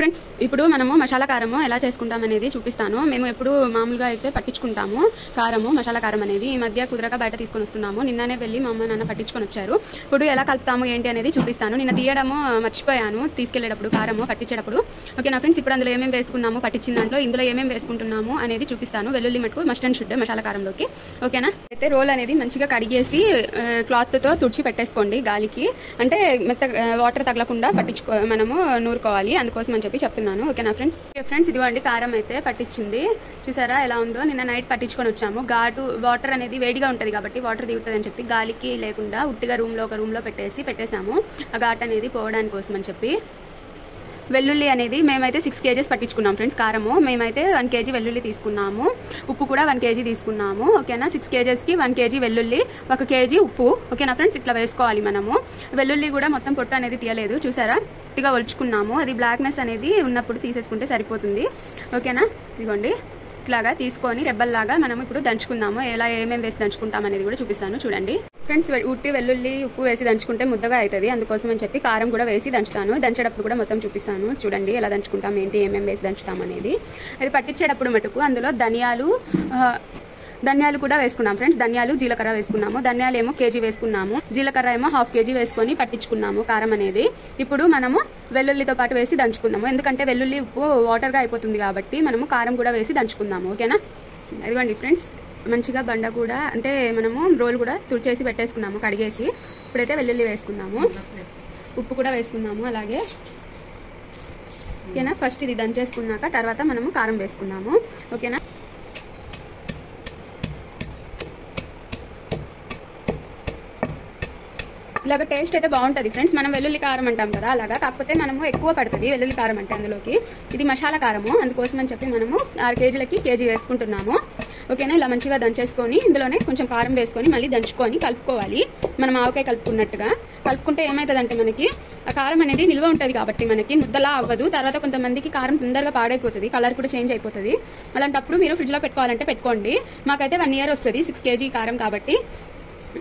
Friends ఇప్పుడు మనము మసాలా కారము ఎలా చేసుకుంటాం అనేది చూపిస్తాను. మేము ఎప్పుడు మామూలుగా అయితే పట్టించుకుంటాము కారము, మసాలా కారం అనేది. ఈ మధ్య కుదరక బయట తీసుకొని వస్తున్నాము. నిన్ననే వెళ్ళి మా అమ్మ నాన్న పట్టించుకొని వచ్చారు. ఇప్పుడు ఎలా కలుపుతాము ఏంటి అనేది చూపిస్తాను. నిన్న తీయడము మర్చిపోయాను తీసుకెళ్లేటప్పుడు కారము పట్టించేటప్పుడు. ఓకేనా ఫ్రెండ్స్, ఇప్పుడు అందులో ఏమేమి వేసుకున్నాము పట్టించిన దాంట్లో, ఇందులో ఏమేమి వేసుకుంటున్నాము అనేది చూపిస్తాను. వెల్లుల్లి మటుకు మస్ట్ అండ్ షుడ్ మసాలా కారంలోకి. ఓకేనా, అయితే రోల్ అనేది మంచిగా కడిగేసి క్లాత్తో తుడిచి పెట్టేసుకోండి గాలికి, అంటే మెత్త వాటర్ తగలకుండా మనము నూరుకోవాలి. అందుకోసం అని చెప్పి చెప్తున్నాను. ఓకేనా ఫ్రెండ్స్. ఇదిగోండి కారం అయితే పట్టించింది, చూసారా ఎలా ఉందో. నిన్న నైట్ పట్టించుకొని వచ్చాము. ఘాటు వాటర్ అనేది వేడిగా ఉంటుంది కాబట్టి వాటర్ దిగుతుంది అని చెప్పి గాలికి లేకుండా ఉట్టిగా ఒక రూమ్లో పెట్టేసాము. ఆ ఘాట్ అనేది పోవడానికి కోసం అని చెప్పి. వెల్లుల్లి అనేది మేమైతే 6 kgs పట్టించుకున్నాం ఫ్రెండ్స్ కారము. మేమైతే 1 kg వెల్లుల్లి తీసుకున్నాము. ఉప్పు కూడా 1 kg తీసుకున్నాము. ఓకేనా, 6 kgsకి 1 kg వెల్లుల్లి, 1 kg ఉప్పు. ఓకేనా ఫ్రెండ్స్, ఇట్లా వేసుకోవాలి మనము. వెల్లుల్లి కూడా మొత్తం పొట్టు అనేది తీయలేదు, చూసారా గట్టిగా ఒలుచుకున్నాము. అది బ్లాక్నెస్ అనేది ఉన్నప్పుడు తీసేసుకుంటే సరిపోతుంది. ఓకేనా, ఇదిగోండి ఇట్లాగా తీసుకొని రెబ్బల్లాగా మనం ఇప్పుడు దంచుకుందాము. ఎలా ఏమేమి వేసి దంచుకుంటాం అనేది కూడా చూపిస్తాను చూడండి ఫ్రెండ్స్. ఉట్టి వెల్లుల్లి ఉప్పు వేసి దంచుకుంటే ముద్దగా అవుతుంది, అందుకోసం అని చెప్పి కారం కూడా వేసి దంచుతాను. దంచేటప్పుడు కూడా మొత్తం చూపిస్తాను చూడండి ఎలా దంచుకుంటాం ఏంటి, ఏమేమి వేసి దంచుతాం అనేది. అది పట్టించేటప్పుడు మటుకు అందులో ధనియాలు కూడా వేసుకున్నాం ఫ్రెండ్స్. ధనియాలు జీలకర్ర వేసుకున్నాము. ధనియాలు ఏమో 1 kg వేసుకున్నాము, జీలకర్ర ఏమో 1/2 kg వేసుకొని పట్టించుకున్నాము కారం అనేది. ఇప్పుడు మనము వెల్లుల్లితో పాటు వేసి దంచుకుందాము, ఎందుకంటే వెల్లుల్లి ఉప్పు వాటర్గా అయిపోతుంది కాబట్టి మనము కారం కూడా వేసి దంచుకుందాము. ఓకేనా, అదిగోండి ఫ్రెండ్స్ మంచిగా బండ కూడా అంటే మనము రోల్ కూడా తుడిచేసి పెట్టేసుకున్నాము కడిగేసి. ఇప్పుడైతే వెల్లుల్లి వేసుకున్నాము, ఉప్పు కూడా వేసుకున్నాము అలాగే. ఓకేనా, ఫస్ట్ ఇది దంచేసుకున్నాక తర్వాత మనము కారం వేసుకున్నాము. ఓకేనా, ఇలాగ టేస్ట్ అయితే బాగుంటుంది ఫ్రెండ్స్. మనం వెల్లుల్లి కారం అంటాం కదా అలాగా, కాకపోతే మనము ఎక్కువ పడుతుంది వెల్లుల్లి కారం అంటే అందులోకి. ఇది మసాలా కారము, అందుకోసం అని చెప్పి మనము 6 kgలకి 1 kg వేసుకుంటున్నాము. ఓకేనా, ఇలా మంచిగా దంచేసుకొని ఇందులోనే కొంచెం కారం వేసుకొని మళ్ళీ దంచుకొని కలుపుకోవాలి. మనం ఆవకాయ కలుపుకున్నట్టుగా కలుపుకుంటే ఏమవుతుందంటే మనకి ఆ కారం అనేది నిల్వ ఉంటుంది కాబట్టి మనకి ముద్దలా అవ్వదు. తర్వాత కొంతమందికి కారం తొందరగా పాడైపోతుంది, కలర్ కూడా చేంజ్ అయిపోతుంది. అలాంటప్పుడు మీరు ఫ్రిడ్జ్లో పెట్టుకోవాలంటే పెట్టుకోండి. మాకైతే 1 year వస్తుంది 6 kg కారం కాబట్టి.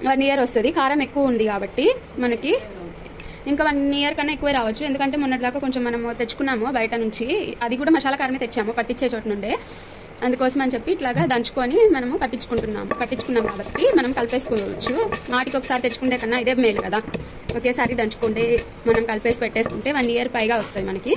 1 year వస్తుంది, కారం ఎక్కువ ఉంది కాబట్టి మనకి. ఇంకా 1 year కన్నా ఎక్కువే రావచ్చు, ఎందుకంటే మొన్నటిదాకా కొంచెం మనము తెచ్చుకున్నాము బయట నుంచి. అది కూడా మసాలా కారమే తెచ్చాము పట్టించే చోటు నుండే. అందుకోసం అని చెప్పి ఇట్లాగా దంచుకొని మనము పట్టించుకున్నాం కాబట్టి మనం కలిపేసుకోవచ్చు. వాటికి ఒకసారి తెచ్చుకుంటే కన్నా ఇదే మేలు కదా. ఒకేసారి దంచుకుంటే మనం కలిపేసి పెట్టేసుకుంటే 1 year పైగా వస్తుంది మనకి.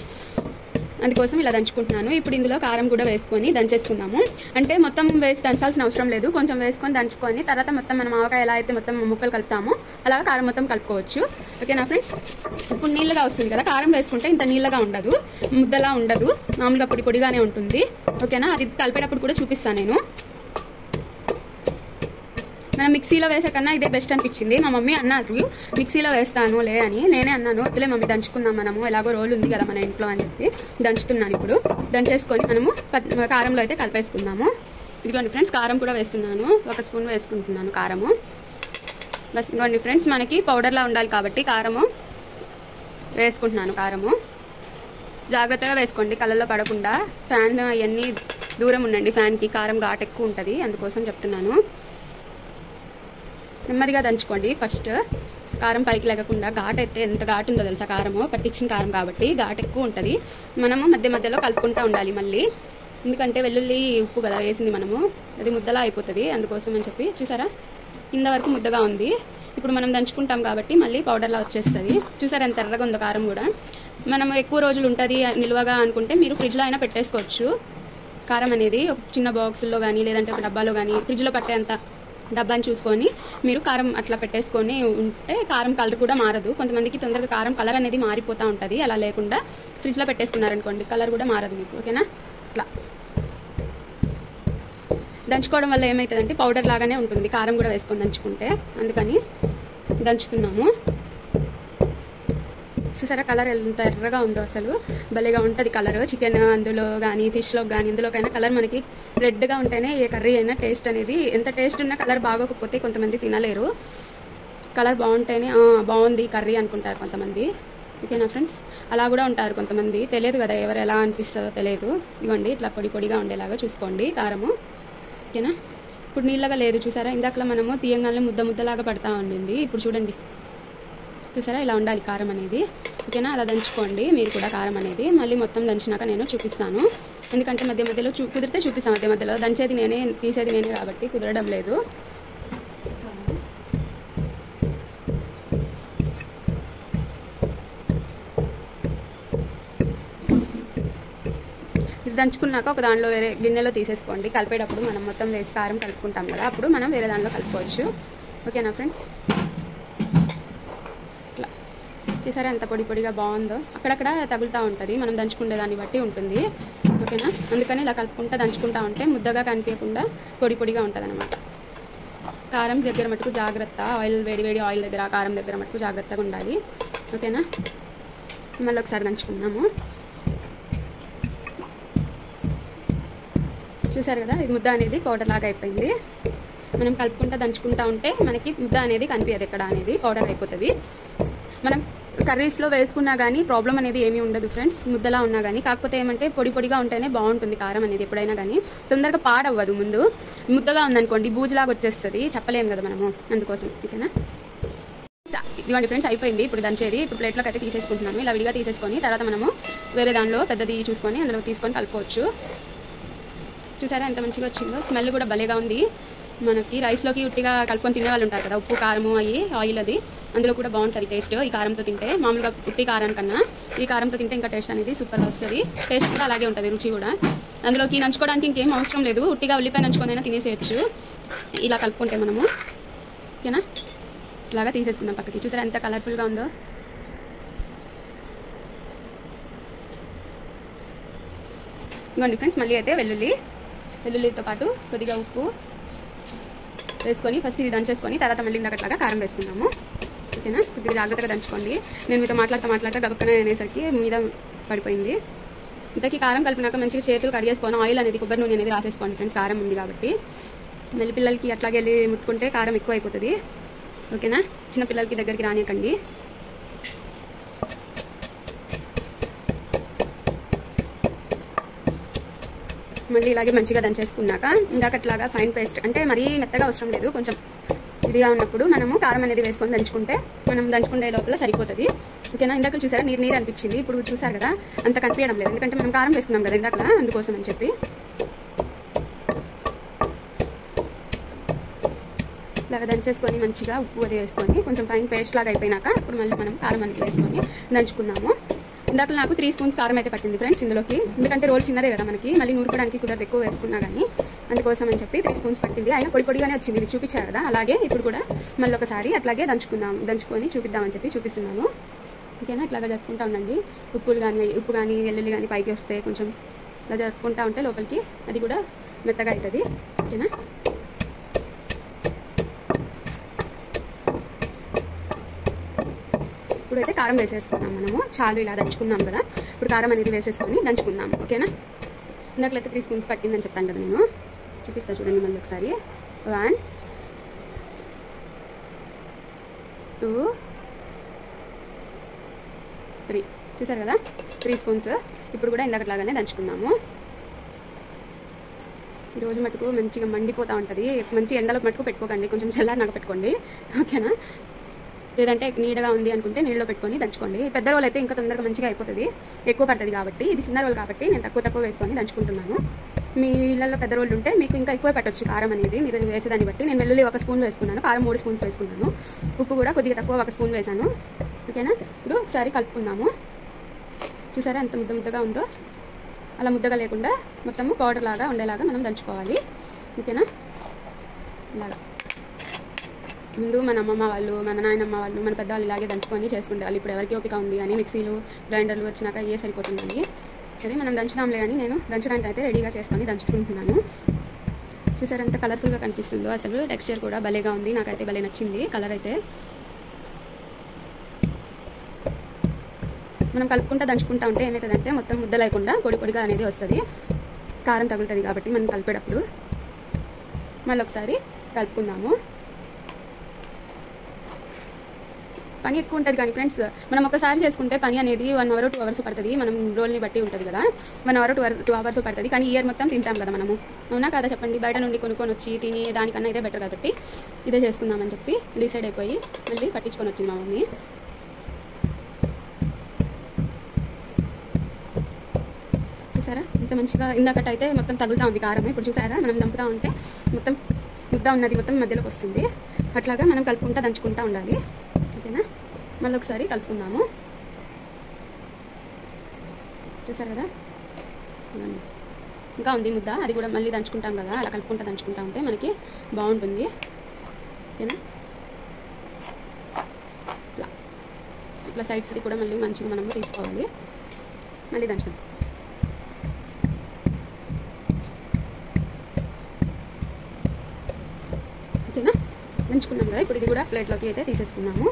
అందుకోసం ఇలా దంచుకుంటున్నాను. ఇప్పుడు ఇందులో కారం కూడా వేసుకొని దంచేసుకున్నాము. అంటే మొత్తం వేసి దంచాల్సిన అవసరం లేదు, కొంచెం వేసుకొని దంచుకొని తర్వాత మొత్తం మనం ఆవకాయ ఎలా అయితే మొత్తం ముక్కలు కలుపుతామో అలాగా కారం మొత్తం కలుపుకోవచ్చు. ఓకేనా ఫ్రెండ్స్, ఇప్పుడు నీళ్ళగా వస్తుంది కదా, కారం వేసుకుంటే ఇంత నీళ్ళగా ఉండదు, ముద్దలా ఉండదు, మామూలుగా పొడిగానే ఉంటుంది. ఓకేనా, అది కలిపేటప్పుడు కూడా చూపిస్తాను నేను. మనం మిక్సీలో వేసే కన్నా ఇదే బెస్ట్ అనిపించింది. మా మమ్మీ అన్నారు మిక్సీలో వేస్తాను లే అని, నేనే అన్నాను వద్దులే మమ్మీ దంచుకుందాం మనము, ఎలాగో రోల్ ఉంది కదా మన ఇంట్లో అని చెప్పి దంచుతున్నాను. ఇప్పుడు దంచేసుకొని మనము కారంలో అయితే కలిపేసుకుందాము. ఇదిగోండి ఫ్రెండ్స్, కారం కూడా వేస్తున్నాను, 1 స్పూన్ వేసుకుంటున్నాను కారము. బస్ ఇదిగోండి ఫ్రెండ్స్, మనకి పౌడర్లా ఉండాలి కాబట్టి కారము వేసుకుంటున్నాను. కారము జాగ్రత్తగా వేసుకోండి, కళ్ళల్లో పడకుండా. ఫ్యాన్ అవన్నీ దూరం ఉండండి, ఫ్యాన్కి కారం ఘాటు ఎక్కువ ఉంటుంది, అందుకోసం చెప్తున్నాను. నెమ్మదిగా దంచుకోండి ఫస్ట్, కారం పైకి లేకుండా. ఘాటు అయితే ఎంత ఘాటు ఉందో తెలుసా, కారము పట్టించిన కారం కాబట్టి ఘాటు ఎక్కువ ఉంటుంది. మనము మధ్యలో కలుపుకుంటూ ఉండాలి మళ్ళీ, ఎందుకంటే వెల్లుల్లి ఉప్పు కదా వేసింది మనము, అది ముద్దలా అయిపోతుంది. అందుకోసం అని చెప్పి చూసారా కింద వరకు ముద్దగా ఉంది. ఇప్పుడు మనం దంచుకుంటాం కాబట్టి మళ్ళీ పౌడర్లా వచ్చేస్తుంది. చూసారా ఎంత ఎర్రగా ఉందో కారం కూడా. మనము ఎక్కువ రోజులు ఉంటుంది నిల్వగా అనుకుంటే మీరు ఫ్రిడ్జ్లో అయినా పెట్టేసుకోవచ్చు కారం అనేది. ఒక చిన్న బాక్సుల్లో కానీ లేదంటే ఒక డబ్బాలో కానీ ఫ్రిడ్జ్లో పట్టేంత డబ్బాని చూసుకొని మీరు కారం అట్లా పెట్టేసుకొని ఉంటే కారం కలర్ కూడా మారదు. కొంతమందికి తొందరగా కారం కలర్ అనేది మారిపోతూ ఉంటుంది. అలా లేకుండా ఫ్రిడ్జ్లో పెట్టేసుకున్నారనుకోండి కలర్ కూడా మారదు మీకు. ఓకేనా, ఇట్లా దంచుకోవడం వల్ల ఏమవుతుందంటే పౌడర్ లాగానే ఉంటుంది, కారం కూడా వేసుకొని దంచుకుంటే. అందుకని దంచుతున్నాము. చూసారా కలర్ ఎంత ఎర్రగా ఉందో, అసలు భలేగా ఉంటుంది కలర్. చికెన్ అందులో కానీ ఫిష్లో కానీ ఇందులోకైనా కలర్ మనకి రెడ్గా ఉంటేనే ఏ కర్రీ అయినా టేస్ట్ అనేది, ఎంత టేస్ట్ ఉన్నా కలర్ బాగోకపోతే కొంతమంది తినలేరు. కలర్ బాగుంటేనే బాగుంది కర్రీ అనుకుంటారు కొంతమంది. ఓకేనా ఫ్రెండ్స్, అలా కూడా ఉంటారు కొంతమంది, తెలియదు కదా ఎవరు ఎలా అనిపిస్తుందో తెలియదు. ఇదిగోండి ఇట్లా పొడిగా ఉండేలాగా చూసుకోండి కారము. ఓకేనా, ఇప్పుడు నీళ్ళగా లేదు చూసారా, ఇందాకలా మనము తీయంగానే ముద్దలాగా పడతా ఉండింది. ఇప్పుడు చూడండి చూసారా ఇలా ఉండాలి కారం అనేది. ఓకేనా. అలా దంచుకోండి మీరు కూడా కారం అనేది. మళ్ళీ మొత్తం దంచినాక నేను చూపిస్తాను, ఎందుకంటే మధ్య మధ్యలో కుదిరితే చూపిస్తాను. మధ్య మధ్యలో దంచేది నేనే, తీసేది నేనే కాబట్టి కుదరడం లేదు. దంచుకున్నాక ఒక దానిలో వేరే గిన్నెలో తీసేసుకోండి. కలిపేటప్పుడు మనం మొత్తం వేసి కారం కలుపుకుంటాం కదా, అప్పుడు మనం వేరే దానిలో కలుపుకోవచ్చు. ఓకేనా ఫ్రెండ్స్. ఇట్లా చూసారా ఎంత పొడి పొడిగా బాగుందో. అక్కడక్కడ తగులుతూ ఉంటుంది, మనం దంచుకునే దాన్ని బట్టి ఉంటుంది. ఓకేనా. అందుకని ఇలా కలుపుకుంటా దంచుకుంటా ఉంటే ముద్దగా కనిపించకుండా పొడి పొడిగా ఉంటుంది అనమాట. కారం దగ్గర మటుకు జాగ్రత్త, ఆయిల్ వేడి ఆయిల్ దగ్గర కారం దగ్గర మటుకు జాగ్రత్తగా ఉండాలి. ఓకేనా. మళ్ళీ ఒకసారి దంచుకున్నాము. చూసారు కదా, ఇది ముద్ద అనేది పౌడర్ లాగా అయిపోయింది. మనం కలుపుకుంటా దంచుకుంటా ఉంటే మనకి ముద్ద అనేది కనిపించదు ఎక్కడ అనేది, పౌడర్ అయిపోతుంది. మనం కర్రీస్లో వేసుకున్నా కానీ ప్రాబ్లం అనేది ఏమీ ఉండదు ఫ్రెండ్స్, ముద్దలా ఉన్నా కానీ. కాకపోతే ఏమంటే పొడి పొడిగా ఉంటేనే బాగుంటుంది కారం అనేది ఎప్పుడైనా కానీ, తొందరగా పాడవ్వదు. ముందు ముద్దగా ఉందనుకోండి బూజులాగా వచ్చేస్తుంది, చెప్పలేము కదా మనము, అందుకోసం. ఓకేనా. ఇదిగోండి ఫ్రెండ్స్ అయిపోయింది ఇప్పుడు దంచేది. ఇప్పుడు ప్లేట్లోకి అయితే తీసేసుకుంటున్నాను. ఇలా విడిగా తీసేసుకొని తర్వాత మనము వేరే దానిలో పెద్దది చూసుకొని అందులో తీసుకొని కలుపుకోవచ్చు. చూసారా ఎంత మంచిగా వచ్చిందో, స్మెల్ కూడా భలేగా ఉంది. మనకి రైస్లోకి ఉట్టిగా కలుపుకొని తినే వాళ్ళు ఉంటారు కదా, ఉప్పు కారము అయ్యి ఆయిల్ అది, అందులో కూడా బాగుంటుంది టేస్ట్ ఈ కారంతో తింటే. మామూలుగా ఉట్టి కారం కన్నా ఈ కారంతో తింటే ఇంకా టేస్ట్ అనేది సూపర్గా వస్తుంది. టేస్ట్ కూడా అలాగే ఉంటుంది, రుచి కూడా. అందులోకి నంచుకోవడానికి ఇంకేం అవసరం లేదు, ఉట్టిగా ఉల్లిపాయ నంచుకొనైనా తినేసేయచ్చు ఇలా కలుపుకుంటే మనము. ఓకేనా. ఇలాగా తీసేసుకుందాం పక్కకి. చూసారా ఎంత కలర్ఫుల్గా ఉందో. ఇంకోండి ఫ్రెండ్స్ మళ్ళీ అయితే వెల్లుల్లితో పాటు కొద్దిగా ఉప్పు వేసుకొని ఫస్ట్ ఇది దంచేసుకొని తర్వాత మళ్ళీ ఇందాకట్లాగా కారం వేసుకుందాము. ఓకేనా. కొద్దిగా జాగ్రత్తగా దంచుకోండి. నేను మీతో మాట్లాడుతూ గబక్కన అనేసరికి మీద పడిపోయింది. ఇంతకీ కారం కలిపినాక మంచిగా చేతులు కడిగేసుకొని ఆయిల్ అనేది కొబ్బరి నూనె అనేది రాసేసుకోండి ఫ్రెండ్స్, కారం ఉంది కాబట్టి. మళ్ళీ పిల్లలకి అట్లాగే వెళ్ళి ముట్టుకుంటే కారం ఎక్కువ అయిపోతుంది. ఓకేనా. చిన్న పిల్లలకి దగ్గరికి రానియకండి. మళ్ళీ ఇలాగే మంచిగా దంచేసుకున్నాక ఇందాకట్లాగా ఫైన్ పేస్ట్ అంటే మరీ మెత్తగా అవసరం లేదు, కొంచెం ఇదిగా ఉన్నప్పుడు మనము కారం అనేది వేసుకొని దంచుకుంటే మనం దంచుకునే లోపల సరిపోతుంది. ఓకేనా. ఇందాక చూసారా నీరు అనిపించింది, ఇప్పుడు చూసారు కదా అంత కనిపించడం లేదు, ఎందుకంటే మనం కారం వేసుకున్నాం కదా ఇందాక, అందుకోసం అని చెప్పి. ఇలాగ దంచేసుకొని మంచిగా ఉప్పు అది వేసుకొని కొంచెం ఫైన్ పేస్ట్ లాగా అయిపోయినాక ఇప్పుడు మళ్ళీ మనం కారం అనేది వేసుకొని దంచుకున్నాము. ఇందాక నాకు 3 స్పూన్స్ కారం అయితే పట్టింది ఫ్రెండ్స్ ఇందులోకి, ఎందుకంటే రోల్ చిన్నదే కదా మనకి, మళ్ళీ నూరుకోవడానికి కుదరదు ఎక్కువ వేసుకున్నా కానీ, అందుకోసం అని చెప్పి 3 స్పూన్స్ పట్టింది. అయినా పొడి పొడిగానే వచ్చింది, మీకు చూపించారు కదా. అలాగే ఇప్పుడు కూడా మళ్ళీ ఒకసారి అట్లాగే దంచుకొని చూపిద్దామని చెప్పి చూపిస్తున్నాను. ఓకేనా. ఇట్లాగా జరుపుకుంటా ఉండండి. ఉప్పు కానీ వెల్లుల్లి కానీ పైకి వస్తే కొంచెం ఇలా జరుపుకుంటా ఉంటే లోపలికి అది కూడా మెత్తగా అవుతుంది. ఓకేనా. ఇప్పుడైతే కారం వేసేసుకున్నాం మనము, చాలు ఇలా దంచుకున్నాం కదా. ఇప్పుడు కారం అనేది వేసేసుకొని దంచుకుందాం. ఓకేనా. ఇందాకలైతే 3 స్పూన్స్ పట్టిందని చెప్పాను కదా నేను, చూపిస్తాను చూడండి మళ్ళీ ఒకసారి. 1 2 3 చూసారు కదా 3 స్పూన్స్. ఇప్పుడు కూడా ఇందాకట్లాగానే దంచుకుందాము. ఈరోజు మటుకు మంచిగా మండిపోతూ ఉంటుంది, మంచి ఎండలో మటుకు పెట్టుకోకండి, కొంచెం చల్లారినాక పెట్టుకోండి. ఓకేనా. లేదంటే నీడగా ఉంది అనుకుంటే నీళ్ళలో పెట్టుకొని దంచుకోండి. పెద్ద రోల్ అయితే ఇంకా తొందరగా మంచిగా అయిపోతుంది, ఎక్కువ పడుతుంది కాబట్టి. ఇది చిన్న రోల్ కాబట్టి నేను తక్కువ వేసుకొని దంచుకుంటున్నాను. మీ ఇళ్ళల్లో పెద్ద రోళ్ళు ఉంటే మీకు ఇంకా ఎక్కువ పెట్టచ్చు కారం అనేది, మీరు వేసేదాన్ని బట్టి. నేను వెల్లుల్లి 1 స్పూన్ వేసుకున్నాను, కారం 3 స్పూన్స్ వేసుకున్నాను, ఉప్పు కూడా కొద్దిగా తక్కువ 1 స్పూన్ వేసాను. ఓకేనా. ఇప్పుడు ఒకసారి కలుపుకుందాము. చూసారా ఎంత ముద్దగా ఉందో, అలా ముద్దగా లేకుండా మొత్తము పౌడర్ లాగా ఉండేలాగా మనం దంచుకోవాలి. ఓకేనా. ఇలాగా ముందు మన అమ్మమ్మ వాళ్ళు, మన నాయనమ్మ వాళ్ళు, మన పెద్దవాళ్ళు ఇలాగే దంచుకొని చేసుకుంటే వాళ్ళు. ఇప్పుడు ఎవరికి ఓపిక ఉంది కానీ మిక్సీలు గ్రైండర్లు వచ్చినాక ఏ సరిపోతుందండి. సరే మనం దంచుదాంలే కానీ నేను దంచడానికి అయితే రెడీగా చేసుకొని దంచుకుంటున్నాను. చూసారు ఎంత కలర్ఫుల్గా కనిపిస్తుందో, అసలు టెక్స్చర్ కూడా భలేగా ఉంది, నాకైతే భలే నచ్చింది కలర్ అయితే. మనం కలుపుకుంటా దంచుకుంటా ఉంటే ఏమవుతుందంటే మొత్తం ముద్ద లేకుండా పొడి పొడిగా అనేది వస్తుంది, కారం తగులుతుంది కాబట్టి మనం కలిపేటప్పుడు. మళ్ళీ ఒకసారి కలుపుకుందాము. పని ఎక్కువ ఉంటుంది కానీ ఫ్రెండ్స్, మనం ఒకసారి చేసుకుంటే పని అనేది 1 అవర్ 2 అవర్స్ పడుతుంది, మనం రోల్ని బట్టి ఉంటుంది కదా. 1 అవర్ 2 అవర్స్ పడుతుంది, కానీ ఇయర్ మొత్తం తింటాం కదా మనము, అవునా కదా చెప్పండి. బయట నుండి కొనుక్కొని వచ్చి తిని దానికన్నా ఇదే బెటర్ కాబట్టి ఇదే చేసుకుందామని చెప్పి డిసైడ్ అయిపోయి మళ్ళీ పట్టించుకొని వచ్చింది మా మమ్మీ. చూసారా ఇంత మంచిగా ఇందాకట అయితే మొత్తం తగులుతూ ఉంది కారం. ఇప్పుడు చూసారా మనం దంపుతూ ఉంటే మొత్తం ముద్ద ఉన్నది మొత్తం మధ్యలోకి వస్తుంది. అట్లాగా మనం కలుపుకుంటా దంచుకుంటూ ఉండాలి. ఓకేనా, మళ్ళీ ఒకసారి కలుపుకుందాము. చూసారు కదా, ఇంకా ఉంది ముద్ద, అది కూడా మళ్ళీ దంచుకుంటాం కదా, అలా కలుపుకుంటా దంచుకుంటా ఉంటే మనకి బాగుంటుంది. ఓకేనా, ఇట్లా సైడ్స్కి కూడా మళ్ళీ మంచిగా మనము తీసుకోవాలి. మళ్ళీ దంచుతాం. ఓకేనా, దంచుకున్నాం కదా. ఇప్పుడు ఇది కూడా ప్లేట్లోకి అయితే తీసేసుకున్నాము.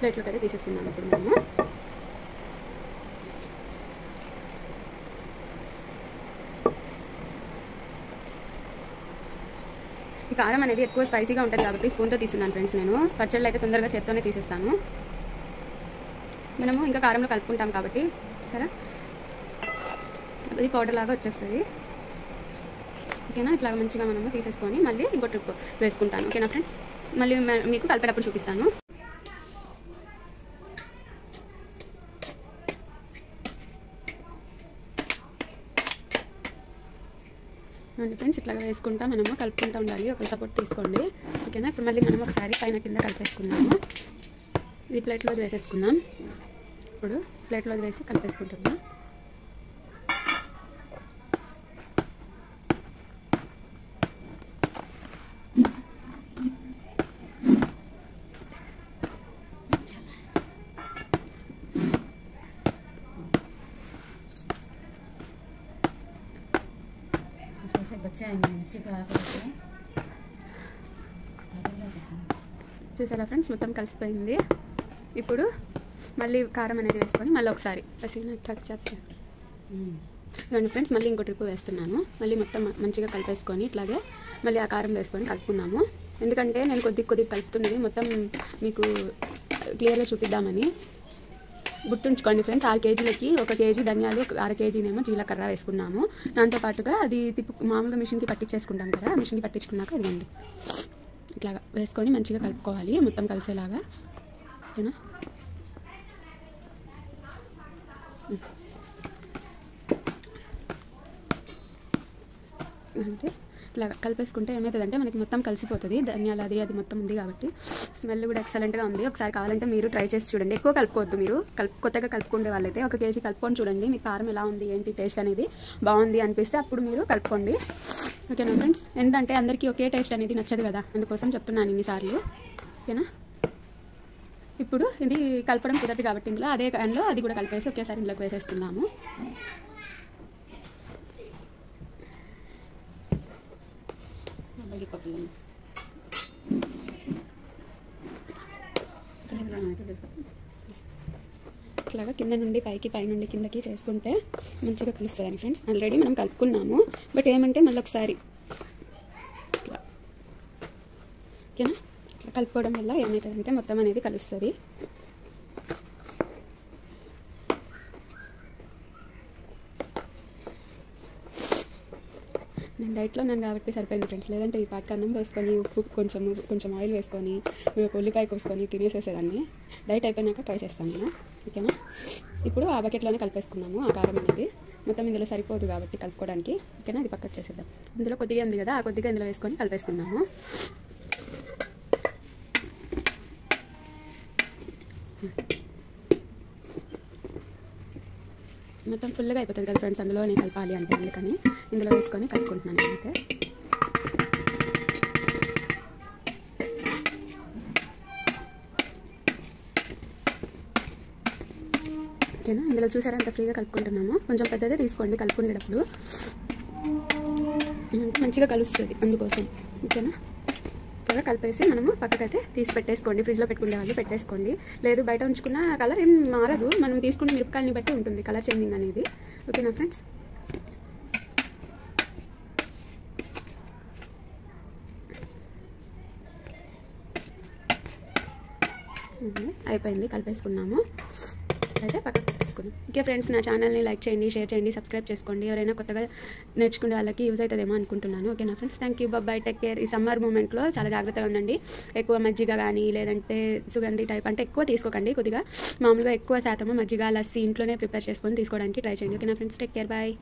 ప్లేట్లోకి అయితే తీసేసుకున్నాము ఇప్పుడు మనము. ఈ కారం అనేది ఎక్కువ స్పైసీగా ఉంటుంది కాబట్టి స్పూన్తో తీస్తున్నాను ఫ్రెండ్స్. నేను పచ్చళ్ళు అయితే తొందరగా చేత్తోనే తీసేస్తాను. మనము ఇంకా కారంలో కలుపుకుంటాం కాబట్టి చూసారా అది పౌడర్ లాగా వచ్చేస్తుంది. ఓకేనా, ఇట్లా మంచిగా మనము తీసేసుకొని మళ్ళీ ఇంకో ట్రిప్ వేసుకుంటాను. ఓకేనా ఫ్రెండ్స్, మళ్ళీ మీకు కలిపేటప్పుడు చూపిస్తాను. అండి ఫ్రెండ్స్, ఇట్లాగా వేసుకుంటా మనము కలుపుకుంటూ ఉండాలి. ఒక సపోర్ట్ తీసుకోండి. ఓకేనా, ఇప్పుడు మళ్ళీ మనం ఒకసారి పైన కింద కలిపేసుకున్నాము. ఇది ప్లేట్లోది వేసేసుకుందాం. ఇప్పుడు ప్లేట్లోది వేసి కలిపేసుకుంటున్నాం. చూసారా ఫ్రెండ్స్, మొత్తం కలిసిపోయింది. ఇప్పుడు మళ్ళీ కారం అనేది వేసుకొని మళ్ళీ ఒకసారి ఇవ్వండి ఫ్రెండ్స్, మళ్ళీ ఇంకో ట్రిప్ వేస్తున్నాను. మళ్ళీ మొత్తం మంచిగా కలిపేసుకొని ఇట్లాగే మళ్ళీ ఆ కారం వేసుకొని కలుపుకున్నాము. ఎందుకంటే నేను కొద్దిగా కలుపుతున్నది మొత్తం మీకు క్లియర్గా చూపిద్దామని. గుర్తుంచుకోండి ఫ్రెండ్స్, 6 కేజీలకి 1 కేజీ ధనియాలు, 1/2 కేజీనేమో జీలకర్ర వేసుకున్నాము. దాంతోపాటుగా అది మామూలుగా మిషన్కి పట్టించేసుకుంటాం కదా, మిషన్కి పట్టించుకున్నాక అదిగోండి ఇట్లాగా వేసుకొని మంచిగా కలుపుకోవాలి మొత్తం కలిసేలాగా. ఓకేనా, అంటే ఇట్లా కలిపేసుకుంటే ఏమవుతుందంటే మనకి మొత్తం కలిసిపోతుంది. ధనియాలు అది మొత్తం ఉంది కాబట్టి స్మెల్ కూడా ఎక్సలెంట్గా ఉంది. ఒకసారి కావాలంటే మీరు ట్రై చేసి చూడండి. ఎక్కువ కలుపుకోవద్దు. మీరు కొత్తగా కలుపుకునే వాళ్ళైతే 1 కేజీ కలుపుకొని చూడండి. మీ కారం ఎలా ఉంది ఏంటి టేస్ట్ అనేది బాగుంది అనిపిస్తే అప్పుడు మీరు కలుపుకోండి. ఓకేనా ఫ్రెండ్స్, ఎందుకంటే అందరికీ ఒకే టేస్ట్ అనేది నచ్చదు కదా, అందుకోసం చెప్తున్నాను ఇన్నిసార్లు. ఓకేనా, ఇప్పుడు ఇది కలపడం కుదరదు కాబట్టి ఇందులో అదే కాయంలో అది కూడా కలిపేసి ఒకేసారి ఇందులోకి వేసేసుకుందాము. ఇట్లాగా కింద నుండి పైకి, పై నుండి కిందకి చేసుకుంటే మంచిగా కలుస్తుందని ఫ్రెండ్స్. ఆల్రెడీ మనం కలుపుకున్నాము, బట్ ఏమంటే మళ్ళీ ఒకసారి ఇట్లా. ఓకేనా, ఇట్లా కలుపుకోవడం వల్ల ఏమవుతుందంటే మొత్తం అనేది కలుస్తుంది. నేను డైట్లో ఉన్నాను కాబట్టి సరిపోయింది ఫ్రెండ్స్. లేదంటే ఈ పాటికి అన్నం వేసుకొని ఉప్పు కొంచెం ఆయిల్ వేసుకొని ఉల్లిపాయ కోసుకొని తినేసేసేదాన్ని. డైట్ అయిపోయినాక ట్రై చేస్తాను నేను. ఓకేనా, ఇప్పుడు ఆ బకెట్లోనే కలిపేసుకున్నాము. ఆ కారం అనేది మొత్తం ఇందులో సరిపోదు కాబట్టి కలుపుకోవడానికి. ఓకేనా, అది పక్కకు చేసేద్దాం. ఇందులో కొద్దిగా ఉంది కదా, ఆ కొద్దిగా ఇందులో వేసుకొని కలిపేసుకున్నాము. మొత్తం ఫుల్గా అయిపోతుంది కదా ఫ్రెండ్స్, అందులో నేను కలపాలి అంటే అందుకని ఇందులో వేసుకొని కలుపుకుంటున్నాను నేనైతే. ఓకేనా, ఇందులో చూసారా ఎంత ఫ్రీగా కలుపుకుంటున్నాము. కొంచెం పెద్దదే తీసుకోండి కలుపుకునేటప్పుడు, మంచిగా కలుస్తుంది అందుకోసం. ఓకేనా, త్వరగా కలిపేసి మనము పక్కకైతే తీసి పెట్టేసుకోండి. ఫ్రిడ్జ్లో పెట్టుకునే వాళ్ళు పెట్టేసుకోండి. లేదు బయట ఉంచుకున్న కలర్ ఏం మారదు, మనం తీసుకునే మిరపకాయలని బట్టి ఉంటుంది కలర్ చేంజింగ్ అనేది. ఓకేనా ఫ్రెండ్స్, అయిపోయింది కలిపేసుకున్నాము. అయితే పక్కకు పెట్టేసుకోండి. చేసుకున్నాం. ఓకే ఫ్రెండ్స్, నా ఛానల్ని లైక్ చేయండి, షేర్ చేయండి, సబ్స్క్రైబ్ చేసుకోండి. ఎవరైనా కొత్తగా నేర్చుకునే వాళ్ళకి యూజ్ అవుతుందేమో అనుకుంటున్నాను. ఓకేనా friends, thank you, bye, take care. ఈ సమ్మర్ మూమెంట్లో చాలా జాగ్రత్తగా ఉండండి. ఎక్కువ మజ్జిగ కానీ లేదంటే సుగంధి టైప్ అంటే ఎక్కువ తీసుకోకండి. కొద్దిగా మామూలుగా ఎక్కువ శాతము మజ్జిగ, లస్సీ ఇంట్లోనే ప్రిపేర్ చేసుకొని తీసుకోవడానికి ట్రై చేయండి. ఓకేనా ఫ్రెండ్స్, టేక్ కేర్, బాయ్.